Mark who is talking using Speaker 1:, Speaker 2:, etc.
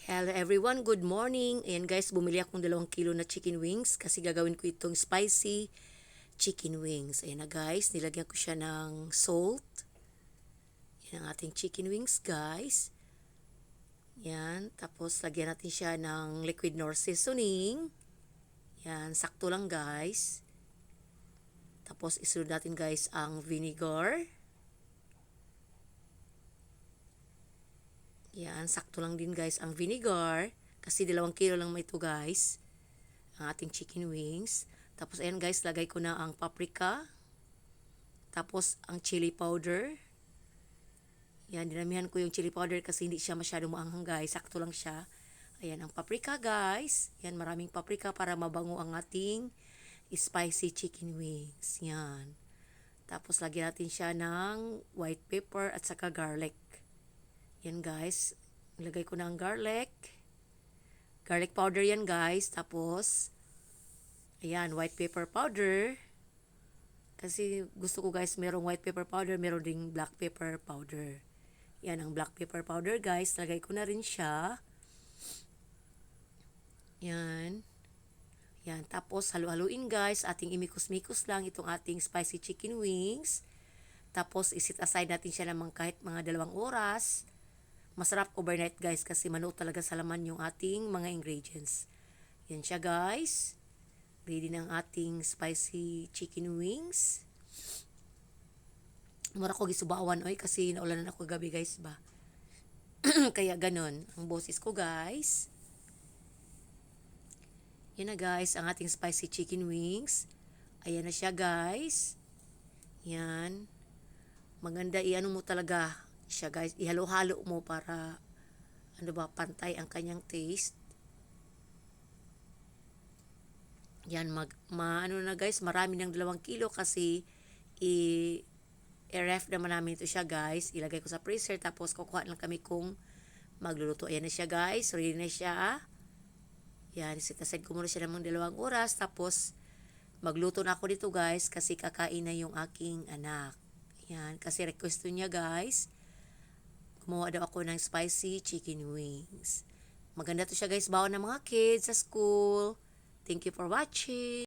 Speaker 1: Hello everyone, good morning. Ayan guys, bumili akong 2 kilo na chicken wings kasi gagawin ko itong spicy chicken wings. Ayan na guys, nilagyan ko siya ng salt. Yan ang ating chicken wings guys. Yan, tapos lagyan natin siya ng liquid nor seasoning. Yan, sakto lang guys. Tapos isunod natin guys ang vinegar. Yan, sakto lang din guys ang vinegar. Kasi 2 kilo lang ito guys. Ang ating chicken wings. Tapos ayan guys, lagay ko na ang paprika. Tapos ang chili powder. Yan, dinamihan ko yung chili powder kasi hindi siya masyadong maanghang guys. Sakto lang siya. Ayan ang paprika guys. Yan, maraming paprika para mabango ang ating spicy chicken wings. Yan. Tapos lagyan natin siya ng white pepper at saka garlic. Yan guys, ilagay ko na ang garlic. Garlic powder yan guys. Tapos, ayan, white pepper powder. Kasi gusto ko guys, merong white pepper powder, meron ding black pepper powder. Yan ang black pepper powder guys. Lagay ko na rin siya. Yan. Yan. Tapos, halu-haluin guys. Ating imikos-mikos lang itong ating spicy chicken wings. Tapos, isit aside natin siya naman kahit mga 2 oras. Masarap overnight guys kasi manuot talaga sa laman yung ating mga ingredients. Yan siya guys. Ready na ang ating spicy chicken wings. Mura ko gisubawan oy kasi naulanan ako gabi guys ba. Kaya ganon ang boses ko guys. Yan na guys ang ating spicy chicken wings. Ayan na siya guys. Yan. Maganda iano mo talaga siya guys, ihalo-halo mo para pantay ang kanyang taste. Yan, ano na guys, marami ng 2 kilo kasi i-ref naman namin ito siya guys. Ilagay ko sa freezer tapos kukuha lang kami kung magluluto. Ayan na siya guys, ready na siya. Yan, set-aside ko muna siya ng 2 oras tapos magluto na ako dito guys kasi kakain na yung aking anak. Yan, kasi request niya guys. Gumawa daw ako ng spicy chicken wings. Maganda to siya guys, baon ng mga kids sa school. Thank you for watching.